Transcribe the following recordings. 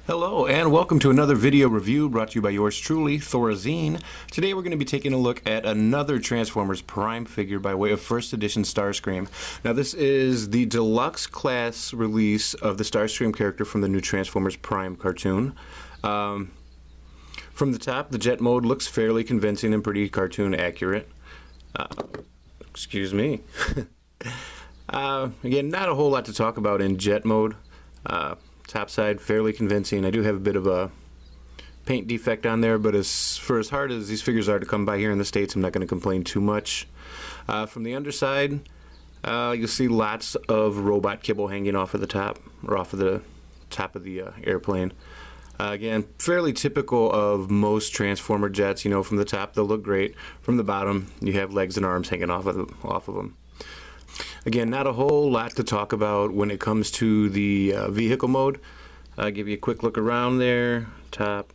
Hello and welcome to another video review brought to you by yours truly, Thorazine. Today we're going to be taking a look at another Transformers Prime figure by way of first edition Starscream. Now this is the deluxe class release of the Starscream character from the new Transformers Prime cartoon. From the top, the jet mode looks fairly convincing and pretty cartoon accurate. Excuse me. Again, not a whole lot to talk about in jet mode. Top side fairly convincing. I do have a bit of a paint defect on there, but as hard as these figures are to come by here in the States, I'm not going to complain too much. From the underside, you'll see lots of robot kibble hanging off of the top, or off of the top of the airplane. Again, fairly typical of most Transformer jets. You know, from the top they'll look great. From the bottom, you have legs and arms hanging off of them. Again, not a whole lot to talk about when it comes to the vehicle mode. I'll give you a quick look around there. Top,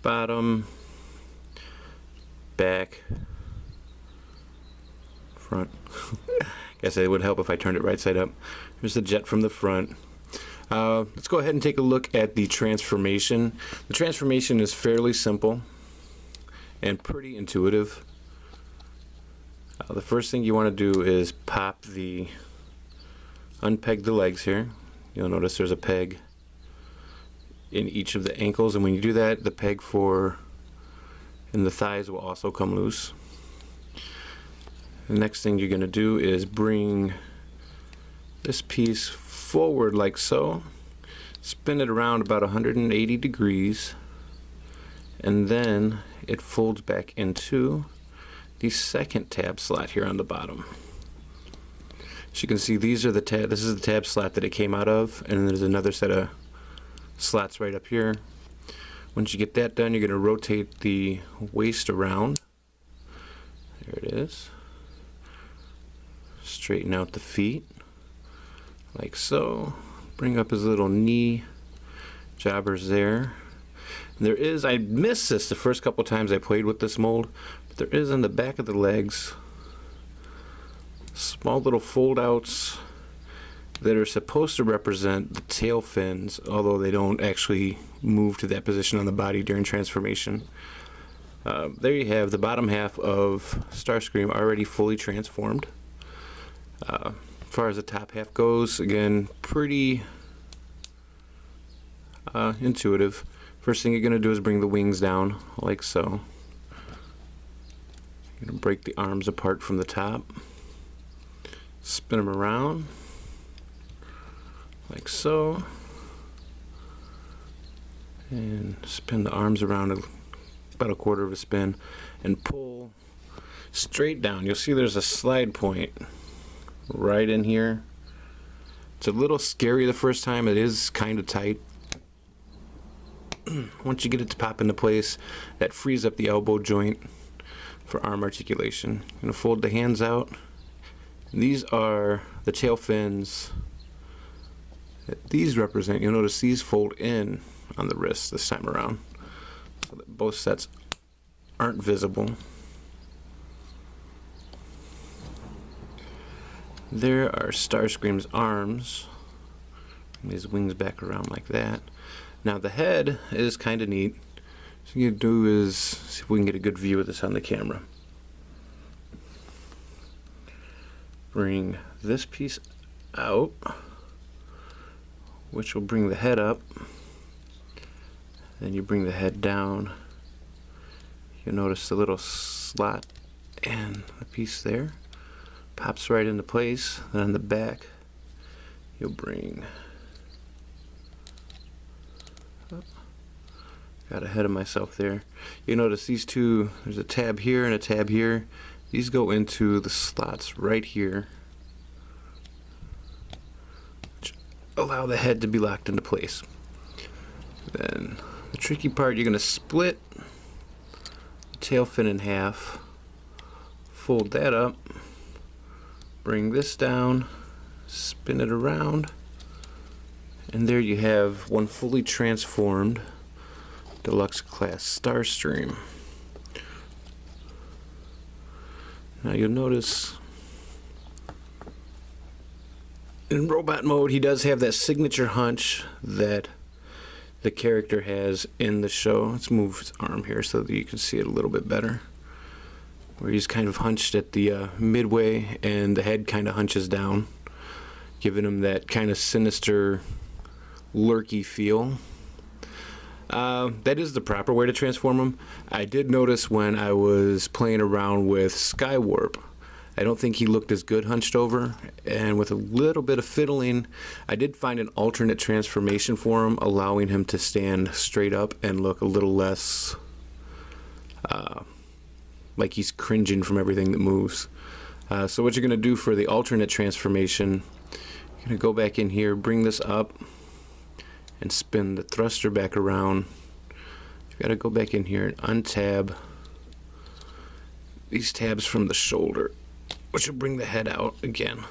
bottom, back, front. Guess it would help if I turned it right side up. Here's the jet from the front. Let's go ahead and take a look at the transformation. The transformation is fairly simple and pretty intuitive. The first thing you want to do is unpeg the legs here. You'll notice there's a peg in each of the ankles, and when you do that, the peg in the thighs will also come loose. The next thing you're going to do is bring this piece forward like so, spin it around about 180 degrees, and then it folds back into the second tab slot here on the bottom. As you can see, this is the tab slot that it came out of, and there's another set of slots right up here. Once you get that done, you're going to rotate the waist around. There it is. Straighten out the feet like so. Bring up his little knee jobbers there. And I missed this the first couple times I played with this mold, but there is on the back of the legs small little fold outs that are supposed to represent the tail fins, although they don't actually move to that position on the body during transformation. There you have the bottom half of Starscream already fully transformed. As far as the top half goes, again, pretty intuitive. First thing you're going to do is bring the wings down like so. You're going to break the arms apart from the top, spin them around like so, and spin the arms around about a quarter of a spin and pull straight down. You'll see there's a slide point right in here. It's a little scary the first time. It is kind of tight. Once you get it to pop into place, that frees up the elbow joint for arm articulation. I'm going to fold the hands out. These are the tail fins that these represent. You'll notice these fold in on the wrist this time around, so that both sets aren't visible. There are Starscream's arms. Bring his wings back around like that. Now the head is kind of neat. So what you do is see if we can get a good view of this on the camera. Bring this piece out, which will bring the head up. Then you bring the head down. You'll notice the little slot and the piece there pops right into place. Then on the back, you'll bring up. Got ahead of myself there. You notice these two, there's a tab here and a tab here. These go into the slots right here, which allow the head to be locked into place. Then the tricky part, you're going to split the tail fin in half, fold that up, bring this down, spin it around, and there you have one fully transformed Deluxe class Starscream. Now you'll notice in robot mode he does have that signature hunch that the character has in the show. Let's move his arm here so that you can see it a little bit better. Where he's kind of hunched at the midway and the head kind of hunches down, giving him that kind of sinister, lurky feel. That is the proper way to transform him. I did notice when I was playing around with Skywarp, I don't think he looked as good hunched over, and with a little bit of fiddling, I did find an alternate transformation for him, allowing him to stand straight up and look a little less like he's cringing from everything that moves. So what you're going to do for the alternate transformation, you're going to go back in here, bring this up, and spin the thruster back around. You've got to go back in here and untab these tabs from the shoulder, which will bring the head out again.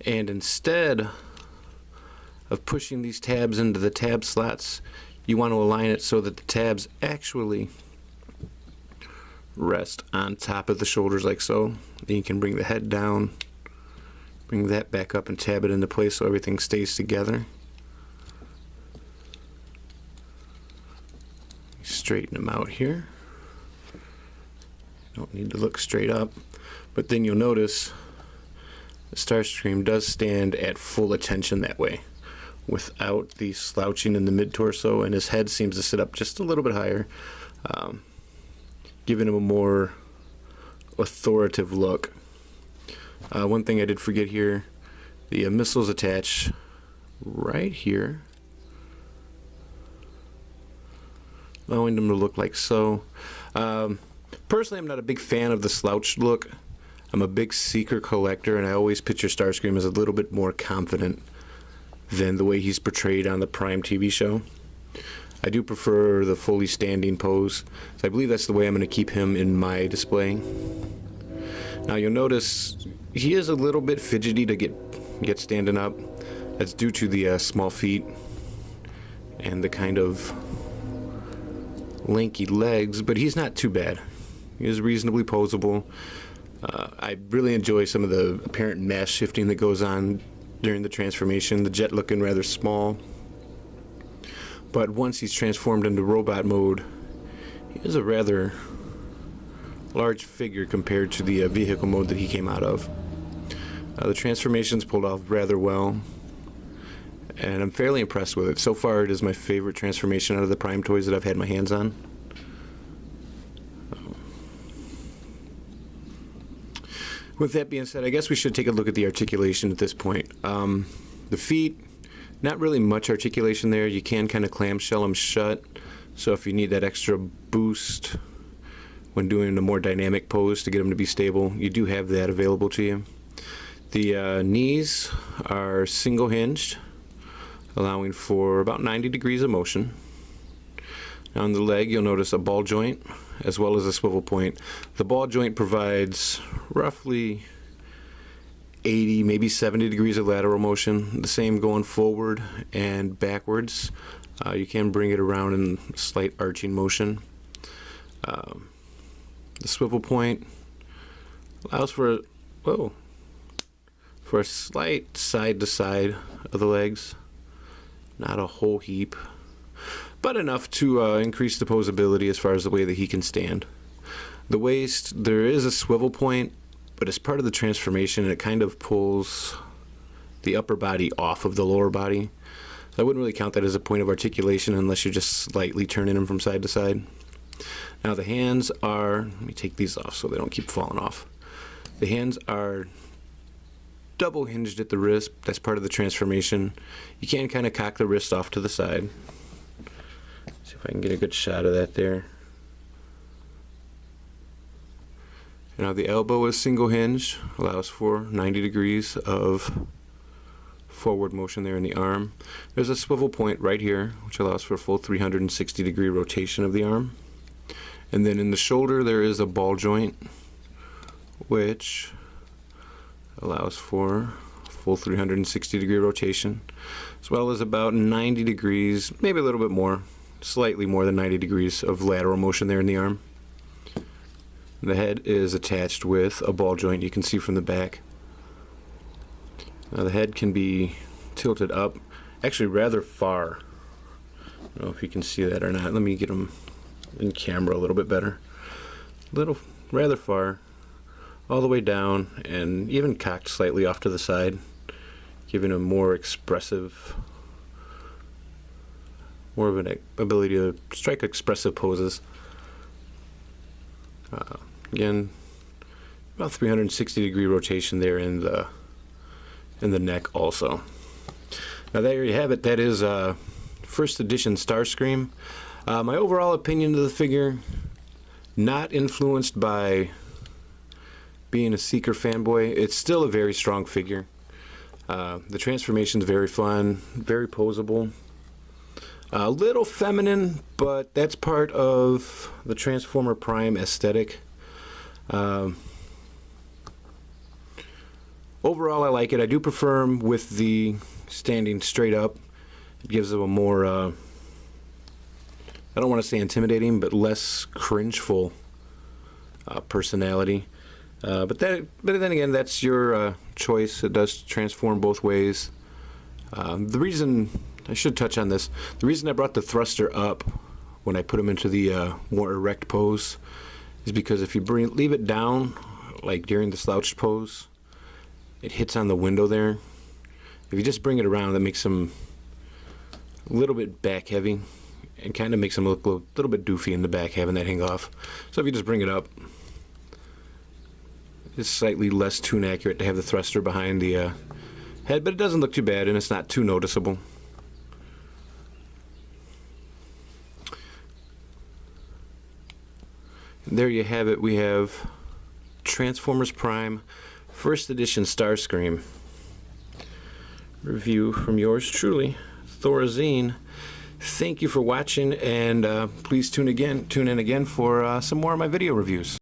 And instead of pushing these tabs into the tab slots, you want to align it so that the tabs actually rest on top of the shoulders like so. Then you can bring the head down, bring that back up and tab it into place so everything stays together. Straighten them out here. Don't need to look straight up. But then you'll notice the Starscream does stand at full attention that way, without the slouching in the mid-torso, and his head seems to sit up just a little bit higher, giving him a more authoritative look. One thing I did forget here, the missiles attach right here, allowing them to look like so. Personally, I'm not a big fan of the slouched look. I'm a big seeker collector, and I always picture Starscream as a little bit more confident than the way he's portrayed on the Prime TV show. I do prefer the fully standing pose, so I believe that's the way I'm going to keep him in my display. Now you'll notice he is a little bit fidgety to get standing up. That's due to the small feet and the kind of lanky legs, but he's not too bad. He is reasonably posable. I really enjoy some of the apparent mass shifting that goes on during the transformation, the jet looking rather small. But once he's transformed into robot mode, he is a rather large figure compared to the vehicle mode that he came out of. The transformation's pulled off rather well, and I'm fairly impressed with it. So far, it is my favorite transformation out of the Prime toys that I've had my hands on. With that being said, I guess we should take a look at the articulation at this point. The feet, not really much articulation there. You can kind of clamshell them shut, so if you need that extra boost when doing a more dynamic pose to get them to be stable, you do have that available to you. The knees are single hinged, allowing for about 90 degrees of motion. On the leg, you'll notice a ball joint as well as a swivel point. The ball joint provides roughly 80, maybe 70 degrees of lateral motion. The same going forward and backwards. You can bring it around in slight arching motion. The swivel point allows for a slight side to side of the legs. Not a whole heap, but enough to increase the posability as far as the way that he can stand. The waist, there is a swivel point, but it's part of the transformation, and it kind of pulls the upper body off of the lower body. So I wouldn't really count that as a point of articulation unless you're just slightly turning them from side to side. Now the hands are, let me take these off so they don't keep falling off. The hands are double hinged at the wrist. That's part of the transformation. You can kind of cock the wrist off to the side. See if I can get a good shot of that there. Now the elbow is single hinge, allows for 90 degrees of forward motion there in the arm. There's a swivel point right here, which allows for a full 360 degree rotation of the arm. And then in the shoulder there is a ball joint, which allows for full 360 degree rotation, as well as about 90 degrees, maybe a little bit more, slightly more than 90 degrees of lateral motion there in the arm. The head is attached with a ball joint, you can see from the back. Now the head can be tilted up, actually rather far. don't know if you can see that or not. Let me get them in camera a little bit better. Rather far, all the way down, and even cocked slightly off to the side, giving a more expressive, more of an ability to strike expressive poses. Again, about 360-degree rotation there in the neck also. Now there you have it. That is first edition Starscream. My overall opinion of the figure, not influenced by being a Seeker fanboy. It's still a very strong figure. The transformation is very fun, very posable. A little feminine, but that's part of the Transformer Prime aesthetic. Overall, I like it. I do prefer him with the standing straight up. It gives him a more, I don't want to say intimidating, but less cringeful personality. But then again, that's your choice. It does transform both ways. The reason, I should touch on this, the reason I brought the thruster up when I put him into the more erect pose is because if you leave it down, like during the slouched pose, it hits on the window there. If you just bring it around, that makes him a little bit back heavy and kind of makes him look a little bit doofy in the back, having that hang off. So if you just bring it up, it's slightly less tune accurate to have the thruster behind the head, but it doesn't look too bad and it's not too noticeable. And there you have it. We have Transformers Prime First Edition Starscream review from yours truly, Thorazine. Thank you for watching, and please tune in again for some more of my video reviews.